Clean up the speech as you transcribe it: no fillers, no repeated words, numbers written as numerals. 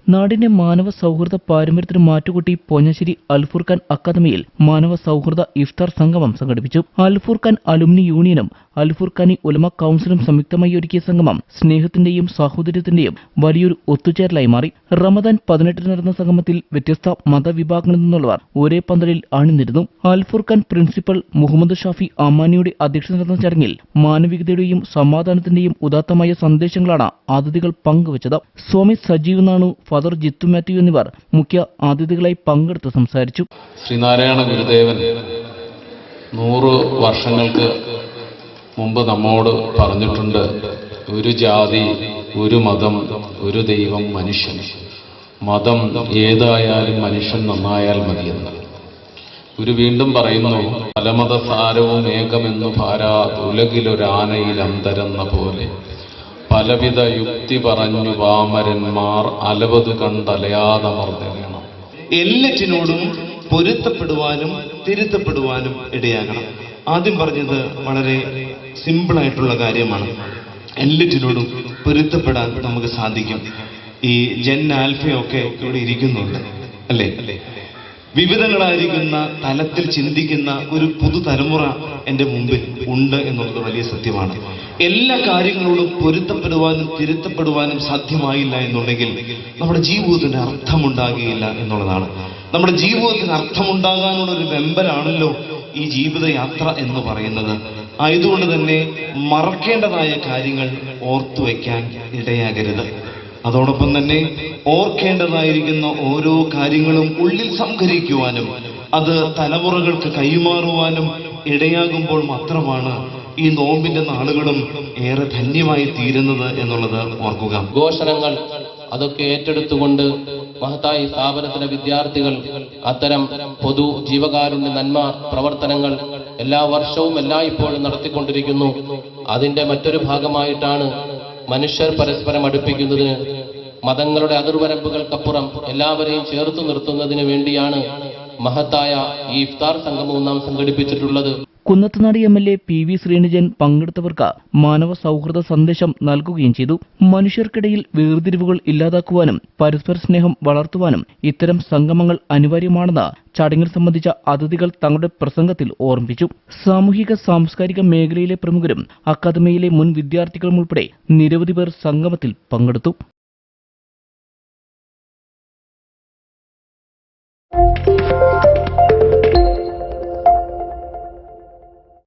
നാടിന്റെ മാനവ സൗഹൃദ പാരമ്പര്യത്തിന് മാറ്റുകൂട്ടി പോഞ്ഞശ്ശേരി അൽഫുർഖാൻ അക്കാദമിയിൽ മാനവ സൗഹൃദ ഇഫ്താർ സംഗമം സംഘടിപ്പിച്ചു. അൽഫുർഖാൻ അലുമിനി യൂണിയനും അൽഫുർഖാനി ഉലമ കൌൺസിലും സംയുക്തമായി ഒരുക്കിയ സംഗമം സ്നേഹത്തിന്റെയും സാഹോദര്യത്തിന്റെയും വലിയൊരു ഒത്തുചേരലായി മാറി. റമദാൻ 18 നടന്ന സംഗമത്തിൽ വ്യത്യസ്ത മതവിഭാഗങ്ങളിൽ നിന്നുള്ളവർ ഒരേ പന്തലിൽ അണിനിരുന്നു. അൽഫുർഖാൻ പ്രിൻസിപ്പൽ മുഹമ്മദ് ഷാഫി അമാനിയുടെ അധ്യക്ഷത നടന്ന ചടങ്ങിൽ മാനവികതയുടെയും സമാധാനത്തിന്റെയും ഉദാത്തമായ സന്ദേശങ്ങളാണ് അതിഥികൾ പങ്കുവച്ചത്. സ്വാമി സജീവ് നാണു, ഫാദർ ജിത്തു മാത്യു എന്നിവർ മുഖ്യ അതിഥികളായി പങ്കെടുത്ത് സംസാരിച്ചു. ശ്രീനാരായണ ഗുരുദേവൻ 100 വർഷങ്ങൾക്ക് മുമ്പ് നമ്മോട് പറഞ്ഞിട്ടുണ്ട്, ഒരു ജാതി, ഒരു മതം, ഒരു ദൈവം, മനുഷ്യൻ. മതം ഏതായാലും മനുഷ്യൻ നന്നായാൽ മതിയെന്ന്. ഗുരു വീണ്ടും പറയുന്നു, പലമതസാരവും ഏകമെന്നു ഭാരാത് ഉലകിലൊരാനയിൽ അന്തരെന്ന പോലെ പലവിധ യുക്തി പറഞ്ഞു വാമരന്മാർ അലവത് കണ്ടലയാതെ മർദ്ദനം. എല്ലാറ്റിനോടും പൊരുത്തപ്പെടുവാനും തിരുത്തപ്പെടുവാനും ഇടയാകണം. ആദ്യം പറഞ്ഞത് വളരെ സിമ്പിളായിട്ടുള്ള കാര്യമാണ്. എല്ലാറ്റിനോടും പൊരുത്തപ്പെടാൻ നമുക്ക് സാധിക്കും. ഈ ജൻ ആൽഫയൊക്കെ ഇവിടെ ഇരിക്കുന്നുണ്ട് അല്ലേ? വിവിധങ്ങളായിരിക്കുന്ന തലത്തിൽ ചിന്തിക്കുന്ന ഒരു പുതുതലമുറ എൻ്റെ മുമ്പിൽ ഉണ്ട് എന്നുള്ളത് വലിയ സത്യമാണ്. എല്ലാ കാര്യങ്ങളോടും പൊരുത്തപ്പെടുവാനും തിരുത്തപ്പെടുവാനും സാധ്യമായില്ല എന്നുണ്ടെങ്കിൽ നമ്മുടെ ജീവിതത്തിന് അർത്ഥമുണ്ടാകുകയില്ല എന്നുള്ളതാണ്. നമ്മുടെ ജീവിതത്തിന് അർത്ഥമുണ്ടാകാനുള്ള ഒരു വെമ്പലാണല്ലോ ഈ ജീവിതയാത്ര എന്ന് പറയുന്നത്. ആയതുകൊണ്ട് തന്നെ മറക്കേണ്ടതായ കാര്യങ്ങൾ ഓർത്തു വയ്ക്കാൻ ഇടയാകരുത്. അതോടൊപ്പം തന്നെ ഓർക്കേണ്ടതായിരിക്കുന്ന ഓരോ കാര്യങ്ങളും ഉള്ളിൽ സംഭരിക്കുവാനും അത് തലമുറകൾക്ക് കൈമാറുവാനും ഇടയാകുമ്പോൾ മാത്രമാണ് ഈ നോമ്പിന്റെ നാളുകളും ഏറെ ധന്യമായി തീരുന്നത് എന്നുള്ളത് ഓർക്കുക. ഘോഷണങ്ങൾ അതൊക്കെ ഏറ്റെടുത്തുകൊണ്ട് മഹത്തായ സ്ഥാപനത്തിലെ വിദ്യാർത്ഥികൾ അത്തരം പൊതു ജീവകാരുണ്യ നന്മ പ്രവർത്തനങ്ങൾ എല്ലാ വർഷവും എല്ലായ്പ്പോഴും നടത്തിക്കൊണ്ടിരിക്കുന്നു. അതിന്റെ മറ്റൊരു ഭാഗമായിട്ടാണ് മനുഷ്യർ പരസ്പരം അടുപ്പിക്കുന്നതിന്, മതങ്ങളുടെ അതിർവരമ്പുകൾക്കപ്പുറം എല്ലാവരെയും ചേർത്തു നിർത്തുന്നതിന് വേണ്ടിയാണ് മഹത്തായ ഈ ഇഫ്താർ സംഗമവും നാം സംഘടിപ്പിച്ചിട്ടുള്ളത്. കുന്നത്തുനാട് എം.എൽ.എ. പി.വി. ശ്രീനിജൻ പങ്കെടുത്തവർക്ക് മാനവ സൗഹൃദ സന്ദേശം നൽകുകയും ചെയ്തു. മനുഷ്യർക്കിടയിൽ വേർതിരിവുകൾ ഇല്ലാതാക്കുവാനും പരസ്പര സ്നേഹം വളർത്തുവാനും ഇത്തരം സംഗമങ്ങൾ അനിവാര്യമാണെന്ന് ചടങ്ങിൽ സംബന്ധിച്ച അതിഥികൾ തങ്ങളുടെ പ്രസംഗത്തിൽ ഓർമ്മിപ്പിച്ചു. സാമൂഹിക സാംസ്കാരിക മേഖലയിലെ പ്രമുഖരും അക്കാദമിയിലെ മുൻ വിദ്യാർത്ഥികളും ഉൾപ്പെടെ നിരവധി പേർ സംഗമത്തിൽ പങ്കെടുത്തു.